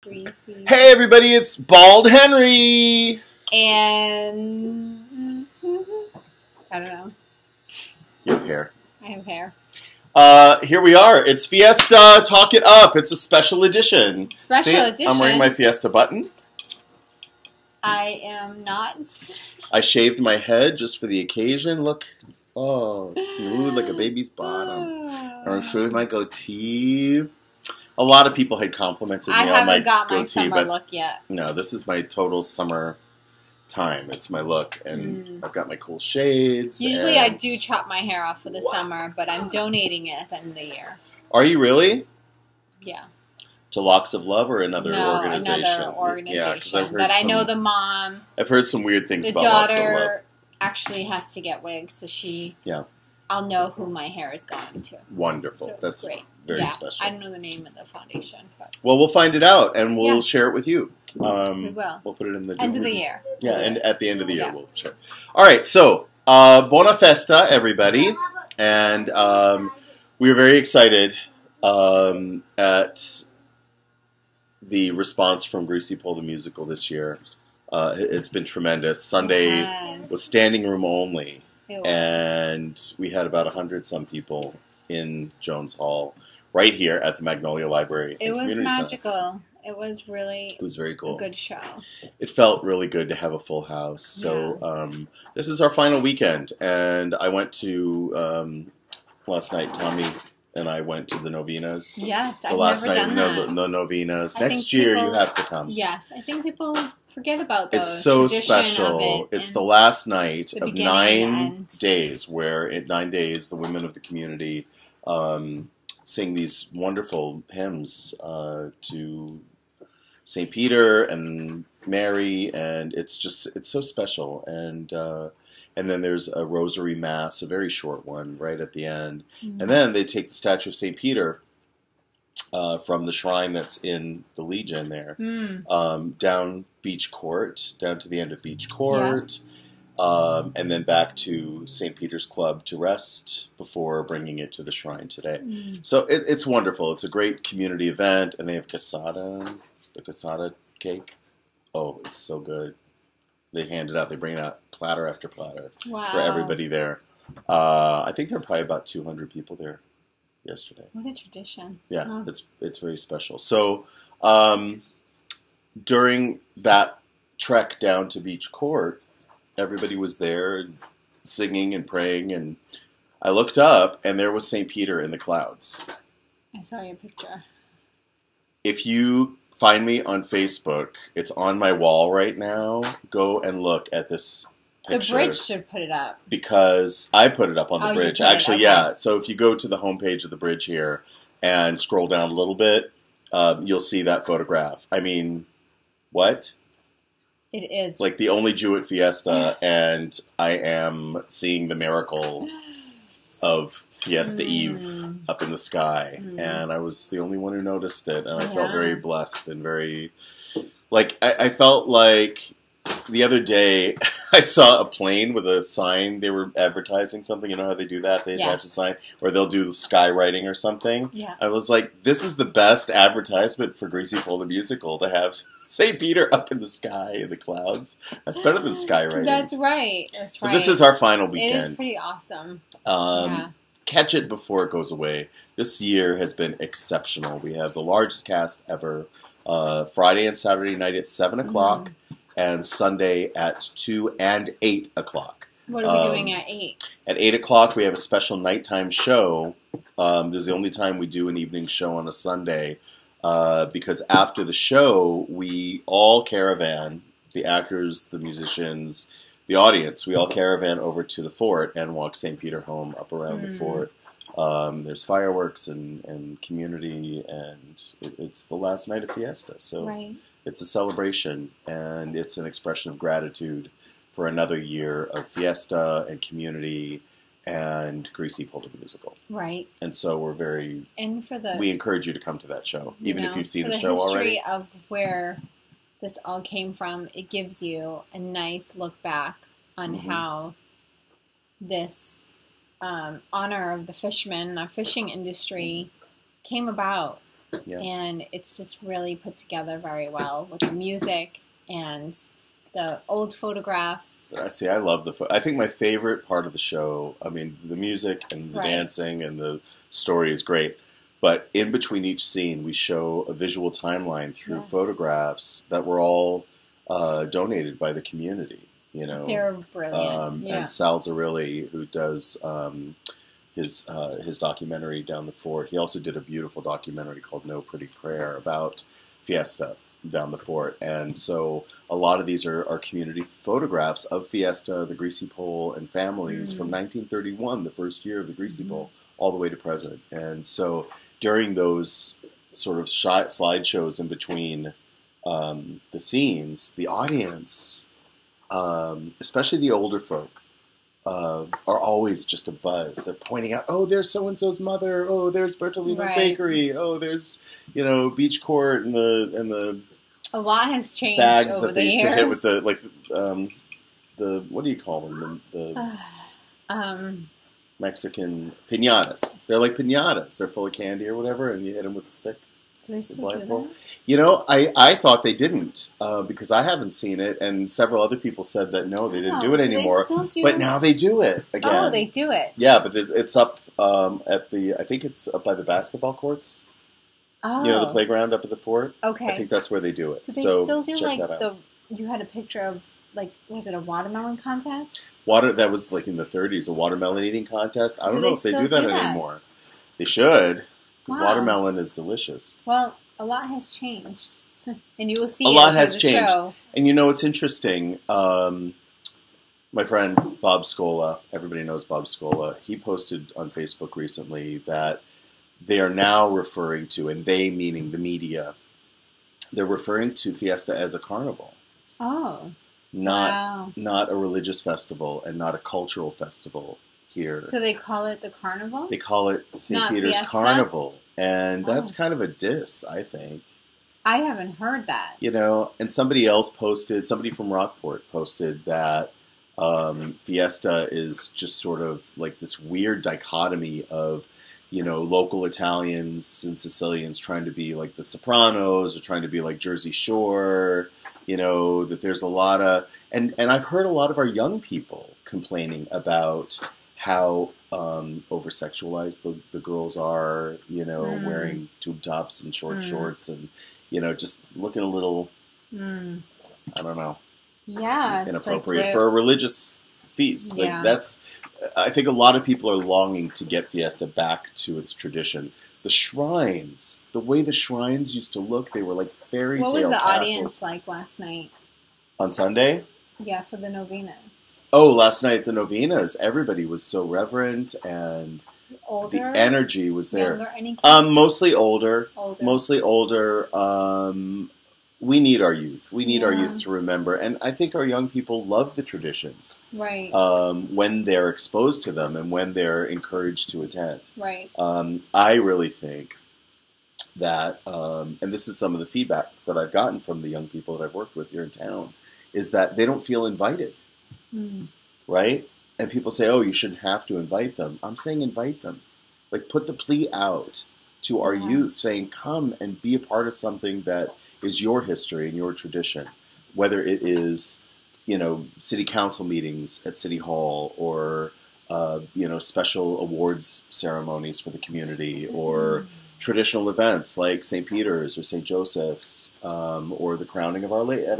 Greasy. Hey everybody, it's Bald Henry! And I don't know. You have hair. I have hair. Here we are. It's Fiesta Talk It Up. It's a special edition. Special edition. I'm wearing my Fiesta button. I am not. I shaved my head just for the occasion. Look. Oh, it's smooth like a baby's bottom. And I'm showing my goatee. A lot of people had complimented me on my goatee. I haven't got my summer look yet. No, this is my total summer time. It's my look. And I've got my cool shades. Usually I do chop my hair off for the summer, but I'm donating it at the end of the year. Are you really? Yeah. To Locks of Love or another organization? Another organization. Yeah, I've heard I know the mom. I've heard some weird things about Locks of Love. The daughter actually has to get wigs, so I'll know who my hair is going to. Wonderful. So that's great. Very special. I don't know the name of the foundation. But. Well, we'll find it out, and we'll share it with you. We will. We'll put it in the end of the year. Yeah, and at the end of the year we'll share. All right, so Buona Festa, everybody, and we were very excited at the response from Greasy Pole the Musical this year. It's been tremendous. Sunday was standing room only, and we had about 100-some people in Jones Hall, right here at the Magnolia Library. It was magical. Center. It was very cool. A good show. It felt really good to have a full house. So this is our final weekend, and I went to last night. Tommy and I went to the novenas. Yes, I've never done that. The novenas. Next year, you have to come. Yes, I think people forget about those. It's so special. It's the last night of 9 days, where in 9 days the women of the community sing these wonderful hymns to St. Peter and Mary, and it's so special. And then there's a rosary mass, a very short one, right at the end. Mm-hmm. And then they take the statue of St. Peter from the shrine that's in the Legion there, down Beach Court, down to the end of Beach Court, and then back to St. Peter's Club to rest before bringing it to the shrine today. So it's wonderful. It's a great community event, and they have casada, the casada cake. Oh, it's so good. They hand it out. They bring it out platter after platter for everybody there. I think there were probably about 200 people there yesterday. What a tradition. Yeah, it's very special. So during that trek down to Beach Court, everybody was there singing and praying, and I looked up, and there was St. Peter in the clouds. I saw your picture. If you find me on Facebook, it's on my wall right now. Go and look at this picture. The bridge should put it up. Because I put it up on the bridge. Actually, okay. Yeah. So if you go to the homepage of the bridge here and scroll down a little bit, you'll see that photograph. I mean, what? It is. Like the only Jew at Fiesta, and I am seeing the miracle of Fiesta Eve up in the sky. And I was the only one who noticed it, and I felt very blessed and very... Like, I felt like the other day I saw a plane with a sign. They were advertising something. You know how they do that? They attach a sign, or they'll do the skywriting or something. Yeah. I was like, this is the best advertisement for Greasy Pole the Musical, to have St. Peter up in the sky in the clouds. That's better than skywriting. That's right. So this is our final weekend. It is pretty awesome. Catch it before it goes away. This year has been exceptional. We have the largest cast ever. Friday and Saturday night at 7 o'clock, and Sunday at 2 and 8 o'clock. What are we doing at 8? At 8 o'clock, we have a special nighttime show. This is the only time we do an evening show on a Sunday, because after the show, we all caravan, the actors, the musicians, the audience, we all caravan over to the fort and walk St. Peter home up around the fort. There's fireworks and community, and it's the last night of Fiesta. So it's a celebration, and it's an expression of gratitude for another year of Fiesta and community and Greasy Pole the Musical. Right. And so we encourage you to come to that show, even if you've seen the show already. For the history of where this all came from, it gives you a nice look back on how this honor of the fishermen, our fishing industry, came about. Yeah. And it's just really put together very well with the music and the old photographs. See, I love I think my favorite part of the show, I mean, the music and the dancing and the story is great. But in between each scene, we show a visual timeline through photographs that were all donated by the community. You know, they're brilliant. And Sal Zarilli, who does his documentary Down the Fort, he also did a beautiful documentary called No Pretty Prayer about Fiesta down the Fort. And so a lot of these are community photographs of Fiesta, the Greasy Pole, and families from 1931, the first year of the Greasy Pole, all the way to present. And so during those sort of slideshows in between the scenes, the audience, especially the older folk, are always just a buzz. They're pointing out, oh, there's so-and-so's mother. Oh, there's Bertolino's Bakery. Oh, there's, Beach Court and the a lot has changed bags over that they the used years. to hit with the what do you call them? The Mexican piñatas. They're like piñatas. They're full of candy or whatever, and you hit them with a stick. Do they still do that? You know, I thought they didn't because I haven't seen it, and several other people said that no, they didn't do it anymore. But now they do it again. Oh, they do it. Yeah, but it's up I think it's up by the basketball courts. Oh. You know, the playground up at the fort? Okay. I think that's where they do it. Do they still do like you had a picture of like, was it a watermelon contest? That was like in the 30s, a watermelon eating contest. I don't know if they do that anymore. They should, because watermelon is delicious. Well, a lot has changed. And you will see a lot has changed. Show. And it's interesting. My friend Bob Scola, everybody knows Bob Scola, he posted on Facebook recently that they are now referring to, and they meaning the media, they're referring to Fiesta as a carnival. Oh. Not a religious festival and not a cultural festival here. So they call it the carnival? They call it St. Peter's Fiesta? Carnival. And that's kind of a diss, I think. I haven't heard that. And somebody from Rockport posted that Fiesta is just sort of like this weird dichotomy of, local Italians and Sicilians trying to be like the Sopranos or trying to be like Jersey Shore, that there's a lot of, and I've heard a lot of our young people complaining about how over-sexualized the girls are, wearing tube tops and short shorts and, just looking a little, I don't know. Yeah. Inappropriate for a religious feast. Yeah. I think a lot of people are longing to get Fiesta back to its tradition. The shrines, the way the shrines used to look, they were like fairy tale castles. What was the audience like last night? On Sunday? Yeah, for the novenas. Oh, last night at the novenas, everybody was so reverent and older? The energy was there. Younger, any kids? Mostly older. Mostly older. We need our youth. We need our youth to remember. And I think our young people love the traditions. Right. When they're exposed to them and when they're encouraged to attend. Right. I really think that, and this is some of the feedback that I've gotten from the young people that I've worked with here in town, is that they don't feel invited. Right? And people say, oh, you shouldn't have to invite them. I'm saying invite them. Like, put the plea out to our youth saying, come and be a part of something that is your history and your tradition. Whether it is, city council meetings at City Hall or, special awards ceremonies for the community or traditional events like St. Peter's or St. Joseph's or the crowning of Our Lady, I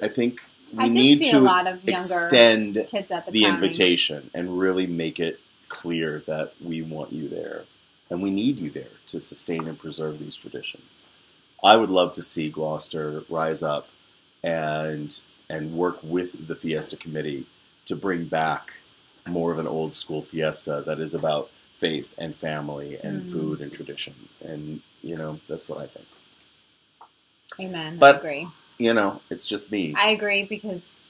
think we need to extend the invitation and really make it clear that we want you there and we need you there to sustain and preserve these traditions. I would love to see Gloucester rise up and work with the Fiesta Committee to bring back more of an old school fiesta that is about faith and family and food and tradition. And, that's what I think. Amen. But, I agree. It's just me. I agree because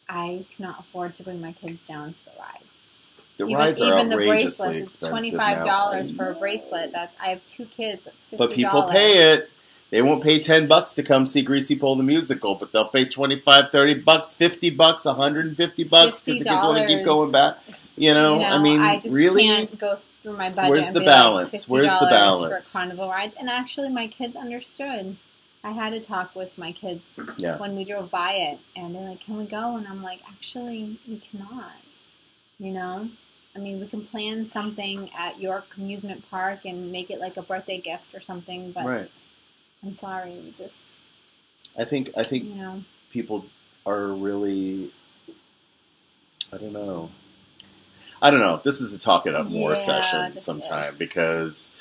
I cannot afford to bring my kids down to the rides. The rides are outrageously the bracelets, expensive it's $25 for a bracelet. I have 2 kids. That's $50. But people pay it. They won't pay $10 to come see Greasy Pole the musical, but they'll pay $25, $30, $50, $150 because the kids want to keep going back. I mean, I just really can't go through my budget. Where's and the be balance? Like Where's the balance for carnival rides? And actually, my kids understood. I had to talk with my kids when we drove by it, and they're like, "Can we go?" And I'm like, "Actually, we cannot." I mean, we can plan something at York Amusement Park and make it like a birthday gift or something, but I'm sorry, we just. I think people are really. I don't know. This is a talk it up more session sometime because,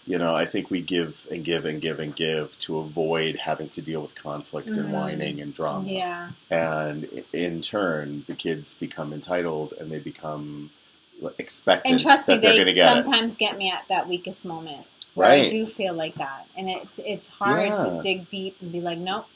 I think we give and give and give and give to avoid having to deal with conflict and whining and drama. Yeah. And in turn, the kids become entitled and they become expectant and trust that me, they're going to get sometimes get me at that weakest moment. Right. I do feel like that. And it's hard to dig deep and be like, nope.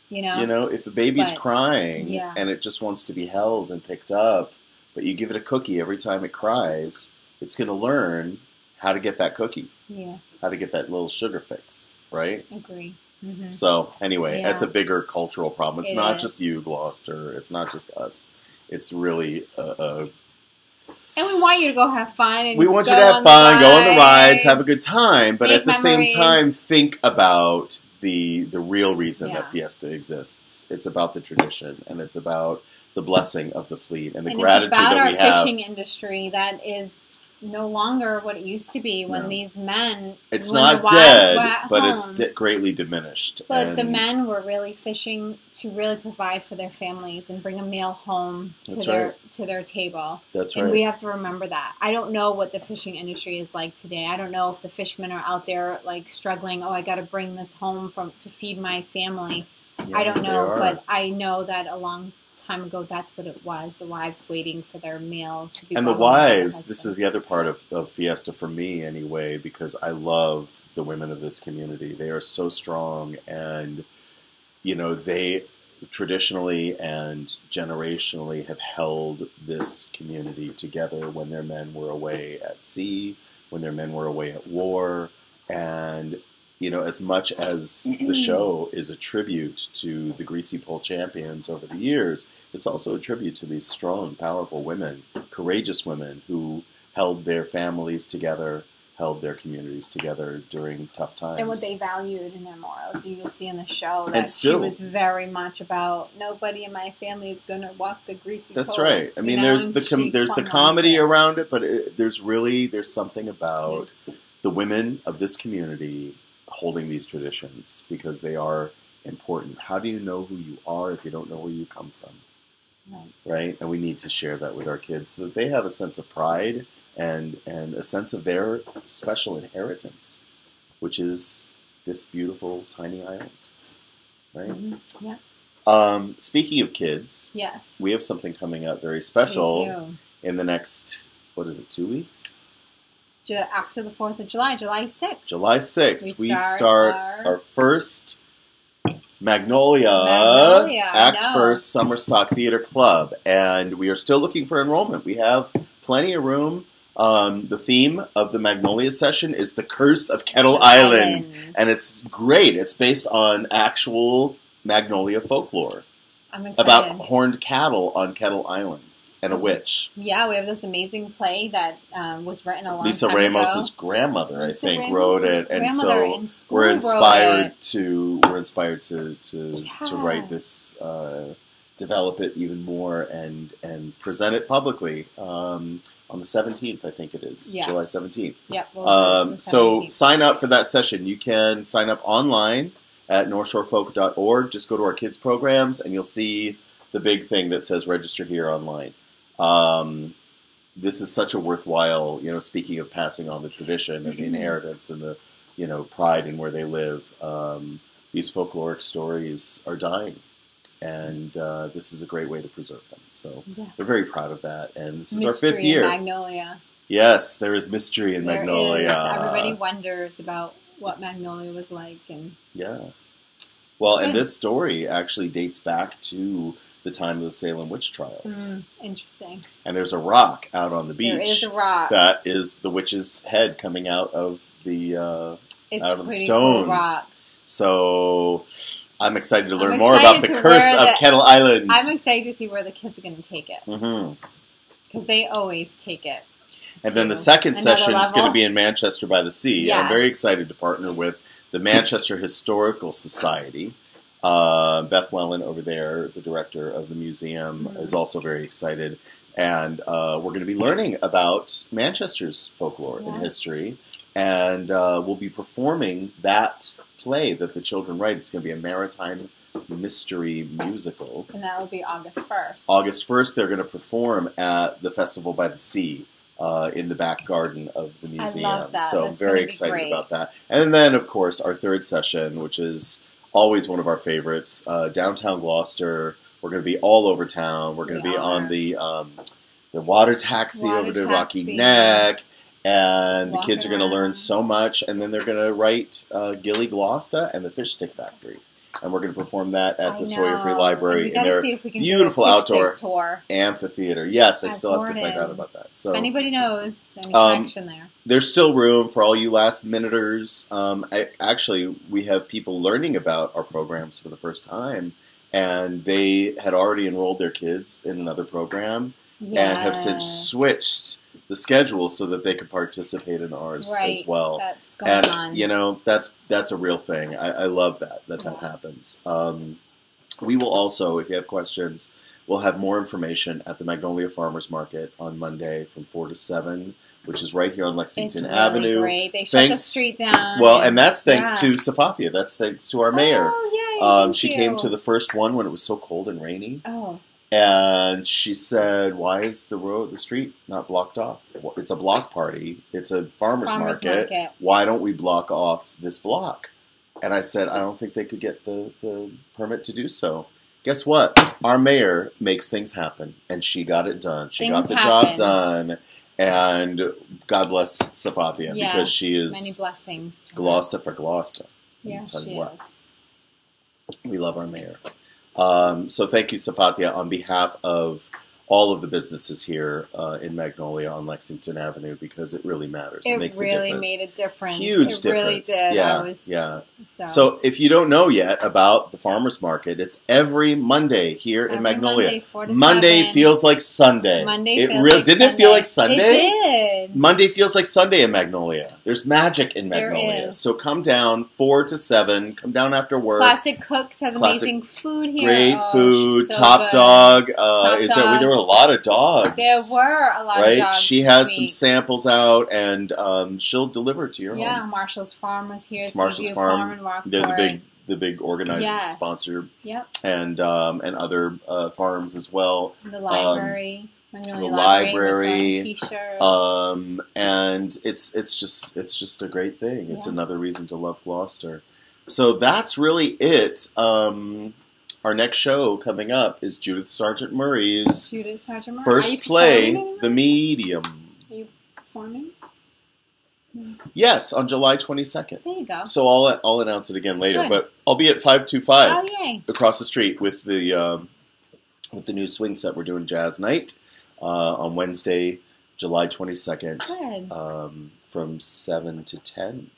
If a baby's crying and it just wants to be held and picked up, but you give it a cookie every time it cries, it's going to learn how to get that cookie. Yeah. How to get that little sugar fix, right? Agree. Mm-hmm. So, anyway, that's a bigger cultural problem. It's not just you, Gloucester. It's not just us. It's really and we want you to go have fun. And we want you to have fun, go on the rides, have a good time, but at the same time, think about the real reason that Fiesta exists. It's about the tradition, and it's about the blessing of the fleet and the gratitude that we have. It's about our fishing industry that is no longer what it used to be when these men... It's not dead, but it's greatly diminished. But the men were really fishing to really provide for their families and bring a meal home to their table. That's right. And we have to remember that. I don't know what the fishing industry is like today. I don't know if the fishermen are out there like struggling, I got to bring this home to feed my family. Yeah, I don't know, but I know that a long time ago that's what it was, the wives waiting for their meal to be and the wives, this is the other part of Fiesta for me anyway, because I love the women of this community. They are so strong, and they traditionally and generationally have held this community together when their men were away at sea, when their men were away at war, and as much as the show is a tribute to the Greasy Pole champions over the years, it's also a tribute to these strong, powerful women, courageous women who held their families together, held their communities together during tough times. And what they valued in their morals. You'll see in the show that she was very much about, nobody in my family is going to walk the Greasy Pole. That's right. I mean, there's the comedy around it, but there's something about the women of this community holding these traditions because they are important. How do you know who you are if you don't know where you come from? Right? And we need to share that with our kids so that they have a sense of pride and a sense of their special inheritance, which is this beautiful tiny island. Right? Mm-hmm. Yeah. Speaking of kids, yes, we have something coming up very special in the next, 2 weeks? After the 4th of July, July 6th. July 6th, we start our first Magnolia Act First Summer Stock Theater Club, and we are still looking for enrollment. We have plenty of room. The theme of the Magnolia session is The Curse of Kettle Island, and it's great. It's based on actual Magnolia folklore. I'm excited. About horned cattle on Kettle Island and a witch. Yeah, we have this amazing play that was written a long Lisa time Ramos's ago. grandmother, I think, wrote it, and so we're inspired to write this, develop it even more, and present it publicly on the 17th. I think it is July 17th. Yep. So sign up for that session. You can sign up online at northshorefolk.org. Just go to our kids programs, and you'll see the big thing that says register here online. This is such a worthwhile, speaking of passing on the tradition and the inheritance and the, pride in where they live. These folkloric stories are dying, and this is a great way to preserve them. So we're very proud of that, and this is our 5th year. Magnolia. Yes, there is mystery in Magnolia. Everybody wonders about what Magnolia was like, and well, and this story actually dates back to the time of the Salem witch trials. Interesting. And there's a rock out on the beach. There is a rock. That is the witch's head coming out of the it's out of a the pretty stones. Cool rock. So I'm excited to learn more about the curse of Kettle Island. I'm excited to see where the kids are going to take it. Because they always take it. And then the second session is going to be in Manchester by the Sea. Yes. I'm very excited to partner with the Manchester Historical Society. Beth Wellen over there, the director of the museum, is also very excited. And we're going to be learning about Manchester's folklore and history. And we'll be performing that play that the children write. It's going to be a maritime mystery musical. And that will be August 1st. August 1st, they're going to perform at the Festival by the Sea in the back garden of the museum. I love that. So I'm very excited about that. And then, of course, our third session, which is always one of our favorites, downtown Gloucester. We're going to be all over town. We're going to be on the water taxi over to Rocky Neck. And the kids are going to learn so much, and then they're going to write Gilly Gloucester and the Fish Stick Factory. And we're going to perform that at the Sawyer Free Library in their beautiful outdoor amphitheater. Yes, I still have to find out about that. So, if anybody knows any connection there. There's still room for all you last-minuters. Actually, we have people learning about our programs for the first time, and they had already enrolled their kids in another program and have since switched the schedule so that they could participate in ours as well. That's going on. You know, that's a real thing. I love that happens. We will also, if you have questions, we'll have more information at the Magnolia Farmers Market on Monday from 4 to 7, which is right here on Lexington Avenue. Great. They shut the street down. Well, and that's thanks to Safathia. That's thanks to our mayor. Oh, yay, she came to the first one when it was so cold and rainy. Oh. And she said, "Why is the street not blocked off? It's a block party. It's a farmer's market. Why don't we block off this block?" And I said, "I don't think they could get the permit to do so." Guess what? Our mayor makes things happen, and she got it done. She got the job done, and God bless Safathia because she is many blessings. Gloucester for Gloucester. Yeah, she is. We love our mayor. So thank you, Safathia, on behalf of all of the businesses here in Magnolia on Lexington Avenue, because it really matters. It makes really a difference. Made a difference. Huge difference. It really did. Yeah. So if you don't know yet about the farmers market, it's every Monday here in Magnolia. Monday, 4 to Monday 7. Feels like Sunday. Didn't it feel like Sunday? It did. Monday feels like Sunday in Magnolia. There's magic in Magnolia. There is. So come down 4 to 7. Come down after work. Classic Cooks has amazing food here. Great food. So Top Dog. There were a lot of dogs. There were a lot of dogs. She has some samples out, and she'll deliver to your home. Yeah, Marshall's Farm was here. Marshall's Farm. They're the big organizing sponsor. Yep. And other farms as well. The library. The library. T-shirts. And it's just a great thing. It's another reason to love Gloucester. So that's really it. Our next show coming up is Judith Sargent Murray's first play, The Medium. Are you performing? Yes, on July 22nd. There you go. So I'll announce it again later. Good. But I'll be at 525 across the street with the new swing set. We're doing Jazz Night on Wednesday, July 22nd, from 7 to 10.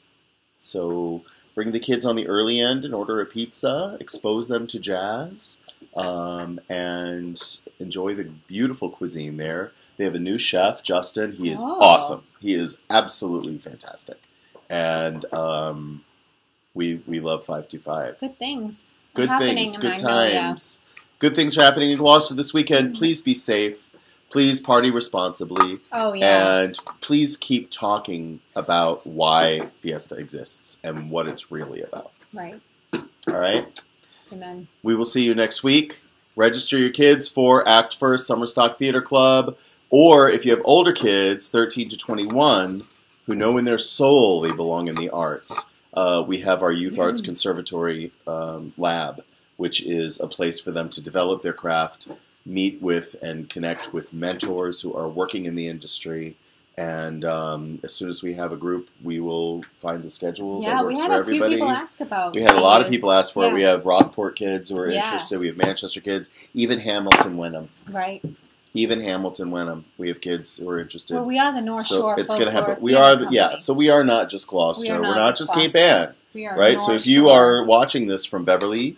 So bring the kids on the early end and order a pizza, expose them to jazz, and enjoy the beautiful cuisine there. They have a new chef, Justin. He is awesome. He is absolutely fantastic. And we love 525. Good things. Good things. Good times. Good things are happening in Gloucester this weekend. Please be safe. Please party responsibly. Oh, yes. And please keep talking about why Fiesta exists and what it's really about. Right. All right? Amen. We will see you next week. Register your kids for Act First Summer Stock Theater Club. Or if you have older kids, 13 to 21, who know in their soul they belong in the arts, we have our Youth Arts Conservatory lab, which is a place for them to develop their craft, meet with and connect with mentors who are working in the industry. And as soon as we have a group, we will find the schedule that works for everybody. We had a few people ask about. We had a lot of people ask for it. We have Rockport kids who are interested. We have Manchester kids. Even Hamilton Wenham. Right. Even Hamilton Wenham. We have kids who are interested. Well, we are the North Shore. So it's going to happen. We are, so we are not just Gloucester. We're not just Cape Ann. We are right? So if you are watching this from Beverly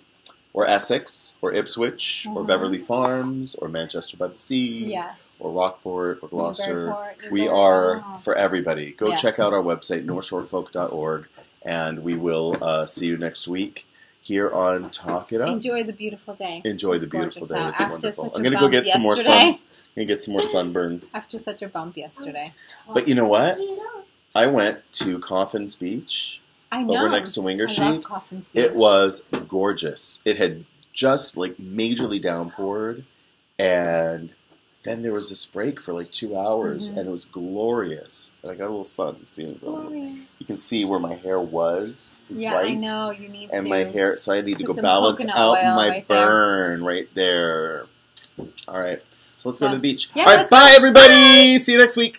or Essex or Ipswich or Beverly Farms or Manchester by the Sea or Rockport or Gloucester, we are for everybody. Go check out our website, northshorefolk.org, and we will see you next week here on Talk It Up. Enjoy the beautiful day. Enjoy the beautiful day. It's wonderful. I'm going to go get some more sun. I'm going to get some more sunburn. After such a bump yesterday. But you know what? I went to Coffin's Beach. I know. Over next to Wingersheen. I love Coffin's Beach. It was gorgeous. It had just like majorly downpoured, and then there was this break for like 2 hours, and it was glorious. And I got a little sun. You can see where my hair was. Yeah, white, I know. You need and to. my hair, so I need to go balance out my burn right there. All right. So let's go to the beach. Yeah, all right. Bye, everybody. Bye. See you next week.